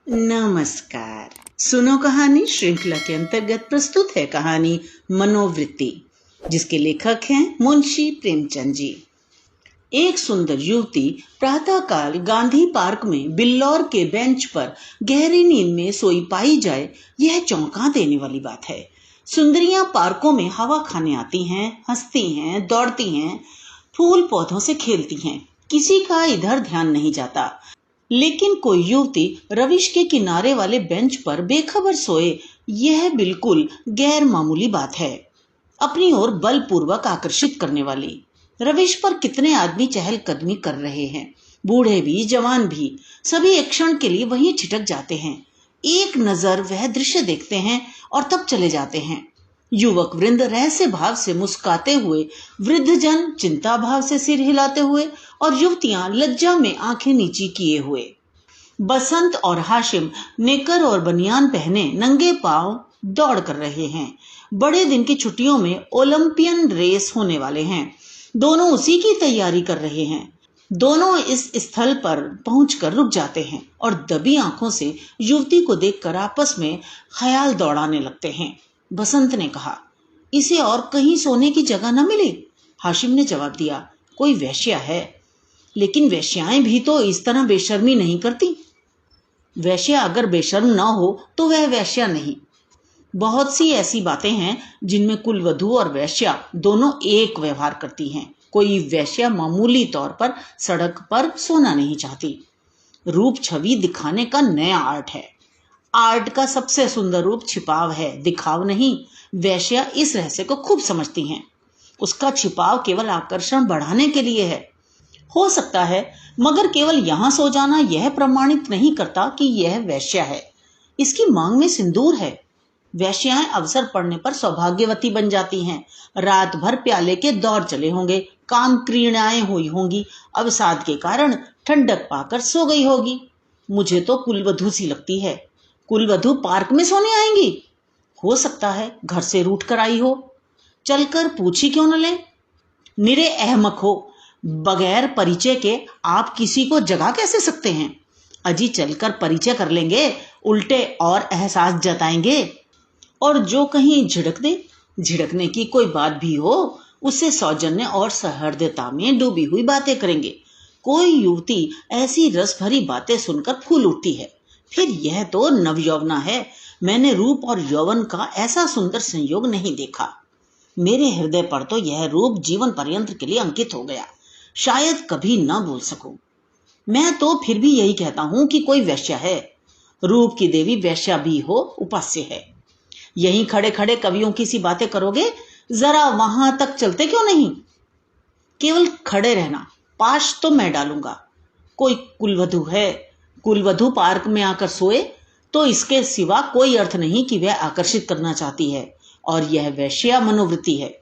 नमस्कार। सुनो कहानी श्रृंखला के अंतर्गत प्रस्तुत है कहानी मनोवृत्ति, जिसके लेखक हैं मुंशी प्रेमचंद जी। एक सुंदर युवती प्रातःकाल गांधी पार्क में बिल्लौर के बेंच पर गहरी नींद में सोई पाई जाए, यह चौंका देने वाली बात है। सुंदरियां पार्कों में हवा खाने आती हैं, हंसती हैं, दौड़ती हैं, फूल पौधों से खेलती हैं, किसी का इधर ध्यान नहीं जाता। लेकिन कोई युवती रविश के किनारे वाले बेंच पर बेखबर सोए, यह बिल्कुल गैर मामूली बात है, अपनी ओर बलपूर्वक आकर्षित करने वाली। रविश पर कितने आदमी चहलकदमी कर रहे हैं, बूढ़े भी जवान भी, सभी एक क्षण के लिए वहीं छिटक जाते हैं, एक नजर वह दृश्य देखते हैं और तब चले जाते हैं। युवक वृंद रहस्य भाव से मुस्कुराते हुए, वृद्धजन चिंता भाव से सिर हिलाते हुए और युवतियां लज्जा में आंखें नीची किए हुए। बसंत और हाशिम नेकर और बनियान पहने नंगे पांव दौड़ कर रहे हैं। बड़े दिन की छुट्टियों में ओलंपियन रेस होने वाले हैं, दोनों उसी की तैयारी कर रहे हैं। दोनों इस स्थल पर पहुंचकर रुक जाते हैं और दबी आंखों से युवती को देखकर आपस में ख्याल दौड़ाने लगते हैं। बसंत ने कहा, इसे और कहीं सोने की जगह न मिली। हाशिम ने जवाब दिया, कोई वेश्या है, लेकिन वेश्याएं भी तो इस तरह बेशर्मी नहीं करती। वेश्या अगर बेशर्म न हो तो वह वेश्या नहीं। बहुत सी ऐसी बातें हैं जिनमें कुलवधू और वेश्या दोनों एक व्यवहार करती हैं। कोई वेश्या मामूली तौर पर सड़क पर सोना नहीं चाहती। रूप छवि दिखाने का नया आर्ट है। आर्ट का सबसे सुंदर रूप छिपाव है, दिखाव नहीं। वेश्या इस रहस्य को खूब समझती हैं। उसका छिपाव केवल आकर्षण बढ़ाने के लिए है, हो सकता है, मगर केवल यहां सो जाना यह प्रमाणित नहीं करता कि यह वेश्या है। इसकी मांग में सिंदूर है। वेश्याएं अवसर पड़ने पर सौभाग्यवती बन जाती हैं। रात भर प्याले के दौर चले होंगे, काम क्रीड़ाएं हुई होंगी, अवसाद के कारण ठंडक पाकर सो गई होगी। मुझे तो कुलवधू सी लगती है। कुलवधू पार्क में सोने आएंगी? हो सकता है घर से रूठ कर आई हो। चलकर पूछी क्यों न ले। निरे अहमक हो, बगैर परिचय के आप किसी को जगा कैसे सकते हैं? अजी चलकर परिचय कर लेंगे, उल्टे और एहसास जताएंगे। और जो कहीं झिड़क दे, झिड़कने की कोई बात भी हो, उससे सौजन्य और सहृदयता में डूबी हुई बातें करेंगे। कोई युवती ऐसी रस भरी बातें सुनकर फूल उठती है, फिर यह तो नवयौवना है। मैंने रूप और यौवन का ऐसा सुंदर संयोग नहीं देखा। मेरे हृदय पर तो यह रूप जीवन पर्यंत के लिए अंकित हो गया, शायद कभी न भूल सकूं। मैं तो फिर भी यही कहता हूं कि कोई वेश्या है। रूप की देवी वेश्या भी हो, उपास्य है। यहीं खड़े खड़े कवियों की सी बातें करोगे, जरा वहां तक चलते क्यों नहीं? केवल खड़े रहना, पाश तो मैं डालूंगा। कोई कुलवधू है, कुलवधू पार्क में आकर सोए तो इसके सिवा कोई अर्थ नहीं कि वह आकर्षित करना चाहती है, और यह वेश्या मनोवृत्ति है।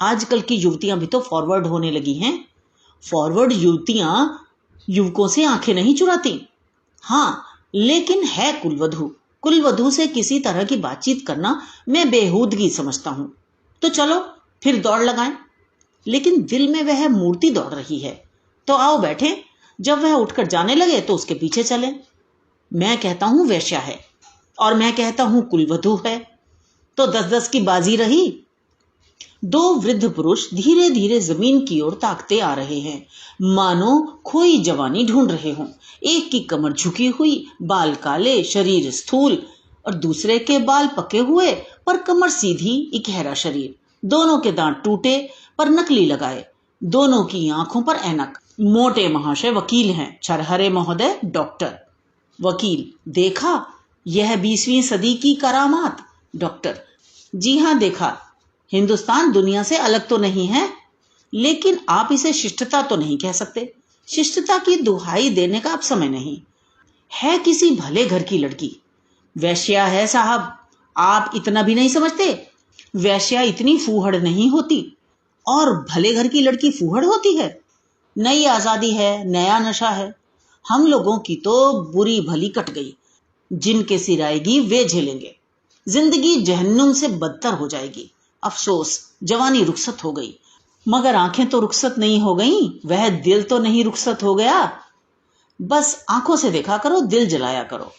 आजकल की युवतियां भी तो फॉरवर्ड होने लगी हैं। फॉरवर्ड युवतियां युवकों से आंखें नहीं चुराती। हाँ, लेकिन है कुलवधू। कुलवधू से किसी तरह की बातचीत करना मैं बेहूदगी समझता हूं। तो चलो फिर दौड़ लगाएं। लेकिन दिल में वह मूर्ति दौड़ रही है, तो आओ बैठे। जब वह उठकर जाने लगे तो उसके पीछे चले। मैं कहता हूं वेश्या है और मैं कहता हूं कुलवधू है, तो 10-10 की बाजी रही। दो वृद्ध पुरुष धीरे धीरे जमीन की ओर ताकते आ रहे हैं, मानो खोई जवानी ढूंढ रहे हों। एक की कमर झुकी हुई, बाल काले, शरीर स्थूल, और दूसरे के बाल पके हुए पर कमर सीधी, इकहरा शरीर। दोनों के दांत टूटे पर नकली लगाए, दोनों की आंखों पर ऐनक। मोटे महाशय वकील हैं, छरहरे महोदय डॉक्टर। वकील, देखा यह 20वीं सदी की करामात। डॉक्टर, जी हां देखा। हिंदुस्तान दुनिया से अलग तो नहीं है, लेकिन आप इसे शिष्टता तो नहीं कह सकते। शिष्टता की दुहाई देने का अब समय नहीं है। किसी भले घर की लड़की वेश्या है साहब, आप इतना भी नहीं समझते? वेश्या इतनी फूहड़ नहीं होती, और भले घर की लड़की फूहड़ होती है। नई आजादी है, नया नशा है। हम लोगों की तो बुरी भली कट गई। जिनके सिर आएगी वे झेलेंगे। जिंदगी जहन्नुम से बदतर हो जाएगी। अफसोस, जवानी रुखसत हो गई। मगर आंखें तो रुखसत नहीं हो गईं, वह दिल तो नहीं रुखसत हो गया। बस आंखों से देखा करो, दिल जलाया करो।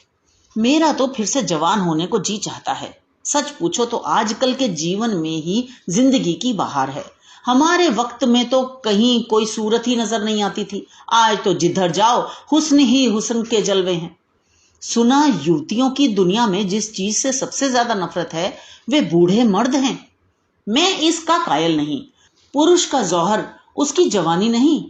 मेरा तो फिर से जवान होने को जी चाहता है। सच पूछो तो आजकल के जीवन में ही जिंदगी की बहार है। हमारे वक्त में तो कहीं कोई सूरत ही नजर नहीं आती थी। आज तो जिधर जाओ हुस्न ही हुस्न के जलवे हैं। सुना युवतियों की दुनिया में जिस चीज से सबसे ज्यादा नफरत है वे बूढ़े मर्द हैं। मैं इसका कायल नहीं। पुरुष का जौहर उसकी जवानी नहीं,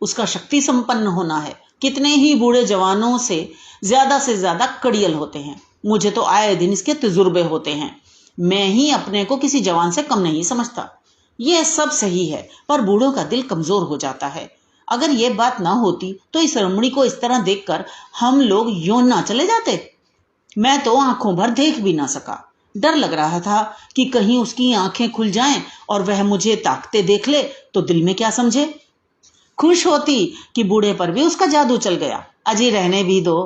उसका शक्ति संपन्न होना है। कितने ही बूढ़े जवानों से ज्यादा कड़ियल होते हैं। मुझे तो आए दिन इसके तजुर्बे होते हैं। मैं ही अपने को किसी जवान से कम नहीं समझता। यह सब सही है, पर बूढ़ों का दिल कमजोर हो जाता है। अगर यह बात ना होती तो इस रमणी को इस तरह देखकर हम लोग यूं ना चले जाते। मैं तो आंखों भर देख भी ना सका। डर लग रहा था कि कहीं उसकी आंखें खुल जाएं और वह मुझे ताकते देख ले तो दिल में क्या समझे। खुश होती कि बूढ़े पर भी उसका जादू चल गया। अजी रहने भी दो।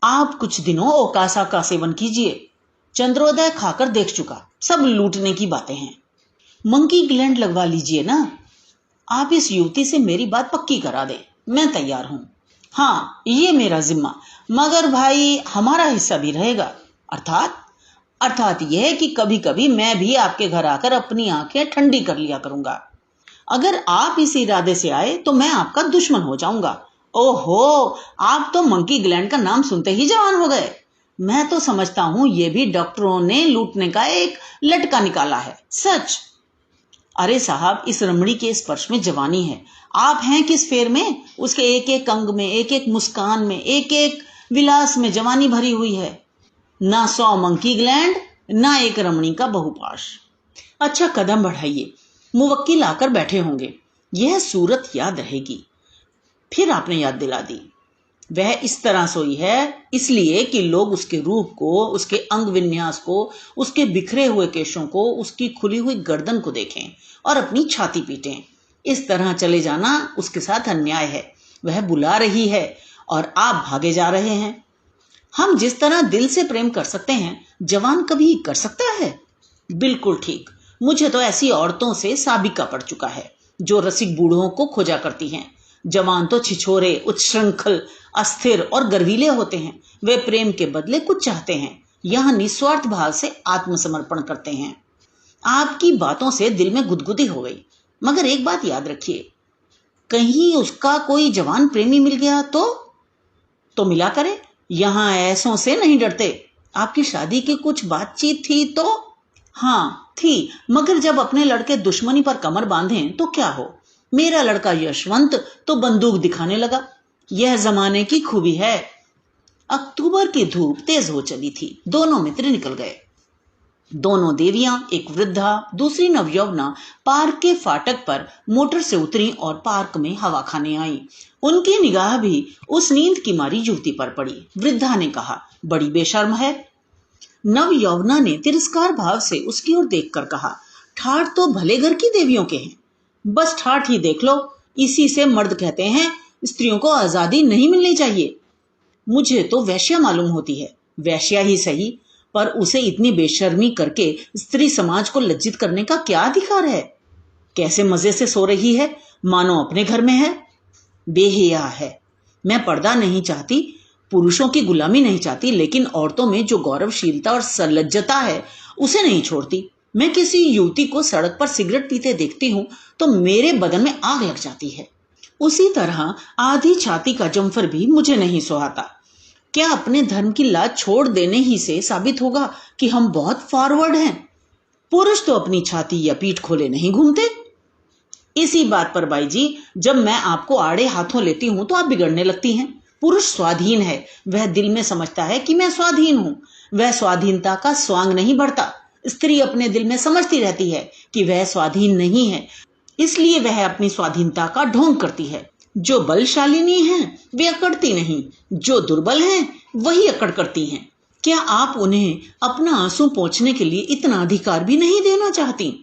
आप कुछ दिनों ओकासा का सेवन कीजिए। चंद्रोदय खाकर देख चुका, सब लूटने की बातें हैं। मंकी ग्लैंड लगवा लीजिए ना। आप इस युवती से मेरी बात पक्की करा दे, मैं तैयार हूं। हाँ, ये मेरा जिम्मा, मगर भाई हमारा हिस्सा भी रहेगा। अर्थात यह कि कभी कभी मैं भी आपके घर आकर अपनी आंखें ठंडी कर लिया करूंगा। अगर आप इस इरादे से आए तो मैं आपका दुश्मन हो जाऊंगा। ओहो, आप तो मंकी ग्लैंड का नाम सुनते ही जवान हो गए। मैं तो समझता हूं ये भी डॉक्टरों ने लूटने का एक लटका निकाला है। सच? अरे साहब, इस रमणी के स्पर्श में जवानी है। आप हैं किस फेर में? उसके एक एक अंग में, एक एक मुस्कान में, एक एक विलास में जवानी भरी हुई है। ना 100 मंकी ग्लैंड, ना एक रमणी का बहुपाश। अच्छा, कदम बढ़ाइए, मुवक्किल आकर बैठे होंगे। यह सूरत याद रहेगी। फिर आपने याद दिला दी। वह इस तरह सोई है इसलिए कि लोग उसके रूप को, उसके अंग विन्यास को, उसके बिखरे हुए केशों को, उसकी खुली हुई गर्दन को देखें और अपनी छाती पीटें। इस तरह चले जाना उसके साथ अन्याय है। वह बुला रही है और आप भागे जा रहे हैं। हम जिस तरह दिल से प्रेम कर सकते हैं, जवान कभी कर सकता है? बिल्कुल ठीक। मुझे तो ऐसी औरतों से साबिका पड़ चुका है जो रसिक बूढ़ों को खोजा करती हैं। जवान तो छिछोरे, उच्छृंखल, अस्थिर और गर्वीले होते हैं। वे प्रेम के बदले कुछ चाहते हैं, यह निस्वार्थ भाव से आत्मसमर्पण करते हैं। आपकी बातों से दिल में गुदगुदी हो गई। मगर एक बात याद रखिए, कहीं उसका कोई जवान प्रेमी मिल गया तो मिला करे। यहां ऐसों से नहीं डरते। आपकी शादी की कुछ बातचीत थी तो? हाँ थी, मगर जब अपने लड़के दुश्मनी पर कमर बांधें तो क्या हो। मेरा लड़का यशवंत तो बंदूक दिखाने लगा। यह जमाने की खूबी है। अक्टूबर की धूप तेज हो चली थी। दोनों मित्र निकल गए। दोनों देवियां, एक वृद्धा, दूसरी नवयौवना, पार्क के फाटक पर मोटर से उतरी और पार्क में हवा खाने आई। उनकी निगाह भी उस नींद की मारी युवती पर पड़ी। वृद्धा ने कहा, बड़ी बेशर्म है। नवयौवना ने तिरस्कार भाव से उसकी ओर देखकर कहा, ठाठ तो भले घर की देवियों के हैं, बस ठाठ ही देख लो। इसी से मर्द कहते हैं स्त्रियों को आजादी नहीं मिलनी चाहिए। मुझे तो वैश्या मालूम होती है। वैश्या ही सही, पर उसे इतनी बेशर्मी करके स्त्री समाज को लज्जित करने का क्या अधिकार है? कैसे मजे से सो रही है, मानो अपने घर में है। बेहया है। मैं पर्दा नहीं चाहती, पुरुषों की गुलामी नहीं चाहती, लेकिन औरतों में जो गौरवशीलता और सलज्जता है उसे नहीं छोड़ती। मैं किसी युवती को सड़क पर सिगरेट पीते देखती हूँ तो मेरे बदन में आग लग जाती है। उसी तरह आधी छाती का जम्फर भी मुझे नहीं सुहाता। क्या अपने धर्म की लाज छोड़ देने ही से साबित होगा कि हम बहुत फॉरवर्ड हैं? पुरुष तो अपनी छाती या पीठ खोले नहीं घूमते। इसी बात पर बाई जी, जब मैं आपको आड़े हाथों लेती हूं तो आप बिगड़ने लगती हैं। पुरुष स्वाधीन है, वह दिल में समझता है कि मैं स्वाधीन हूं। वह स्वाधीनता का स्वांग नहीं बढ़ता। स्त्री अपने दिल में समझती रहती है कि वह स्वाधीन नहीं है, इसलिए वह अपनी स्वाधीनता का ढोंग करती है। जो बलशालिनी हैं वे अकड़ती नहीं, जो दुर्बल हैं वही अकड़ करती हैं। क्या आप उन्हें अपना आंसू पोंछने के लिए इतना अधिकार भी नहीं देना चाहती?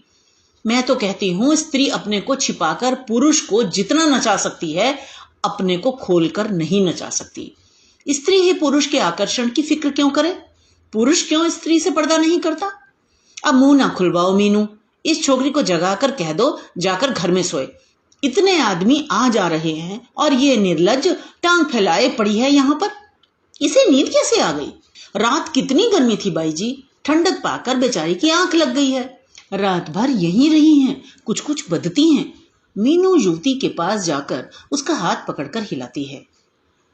मैं तो कहती हूं, स्त्री अपने को छिपाकर पुरुष को जितना नचा सकती है, अपने को खोलकर नहीं नचा सकती। स्त्री ही पुरुष के आकर्षण की फिक्र क्यों करे? पुरुष क्यों स्त्री से पर्दा नहीं करता? अब मुंह ना खुलवाओ मीनू। इस छोकरी को जगाकर कह दो जाकर घर में सोए। इतने आदमी आ जा रहे हैं और ये निर्लज्ज टांग फैलाए पड़ी है यहाँ पर। इसे नींद कैसे आ गई? रात कितनी गर्मी थी बाई जी, ठंडक पाकर बेचारी की आंख लग गई है। रात भर यहीं रही हैं, कुछ कुछ बदती हैं। मीनू युवती के पास जाकर उसका हाथ पकड़कर हिलाती है।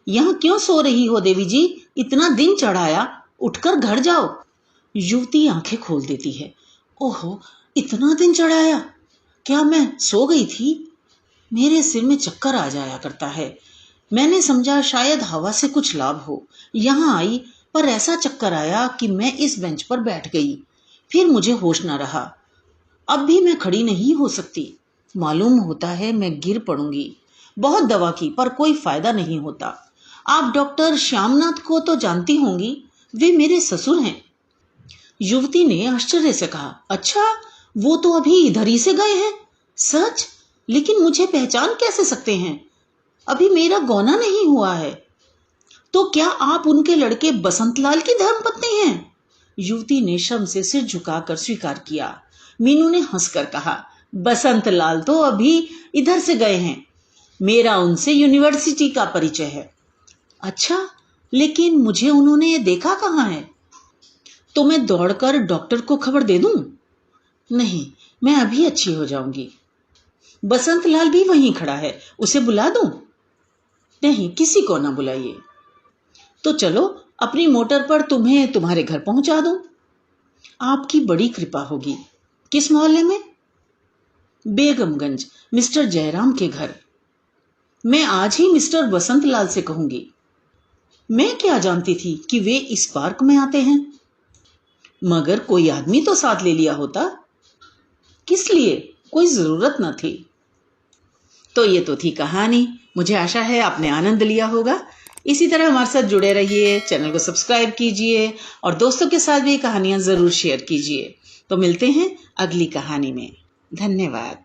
यहाँ क्यों सो रही हो देवी जी, इतना दिन चढ़ाया, उठकर घर जाओ। युवती आंखें खोल देती है। ओहो, इतना दिन चढ़ाया, क्या मैं सो गई थी? मेरे सिर में चक्कर आ जाया करता है। मैंने समझा शायद हवा से कुछ लाभ हो, यहाँ आई पर ऐसा चक्कर आया कि मैं इस बेंच पर बैठ गई। फिर मुझे होश न रहा। अब भी मैं खड़ी नहीं हो सकती। मालूम होता है मैं गिर पड़ूंगी। बहुत दवा की पर कोई फायदा नहीं होता। आप डॉक्टर श्यामनाथ को तो जानती होंगी, वे मेरे ससुर हैं। युवती ने आश्चर्य से कहा, अच्छा, वो तो अभी इधर ही से गए हैं। सच? लेकिन मुझे पहचान कैसे सकते हैं? अभी मेरा गौना नहीं हुआ है। तो क्या आप उनके लड़के बसंतलाल की धर्मपत्नी हैं? युवती ने शर्म से सिर झुकाकर स्वीकार किया। मीनू ने हंसकर कहा, बसंतलाल तो अभी इधर से गए हैं। मेरा उनसे यूनिवर्सिटी का परिचय है। अच्छा, लेकिन मुझे उन्होंने देखा कहाँ है? तो मैं दौड़कर डॉक्टर को खबर दे दूं? नहीं, मैं अभी अच्छी हो जाऊंगी। बसंतलाल भी वहीं खड़ा है, उसे बुला दूं? नहीं, किसी को ना बुलाइए। तो चलो अपनी मोटर पर तुम्हें तुम्हारे घर पहुंचा दूं। आपकी बड़ी कृपा होगी। किस मोहल्ले में? बेगमगंज, मिस्टर जयराम के घर। मैं आज ही मिस्टर बसंतलाल से कहूंगी। मैं क्या जानती थी कि वे इस पार्क में आते हैं? मगर कोई आदमी तो साथ ले लिया होता। किस लिए? कोई जरूरत न थी। तो ये तो थी कहानी। मुझे आशा है आपने आनंद लिया होगा। इसी तरह हमारे साथ जुड़े रहिए, चैनल को सब्सक्राइब कीजिए और दोस्तों के साथ भी कहानियां जरूर शेयर कीजिए। तो मिलते हैं अगली कहानी में। धन्यवाद।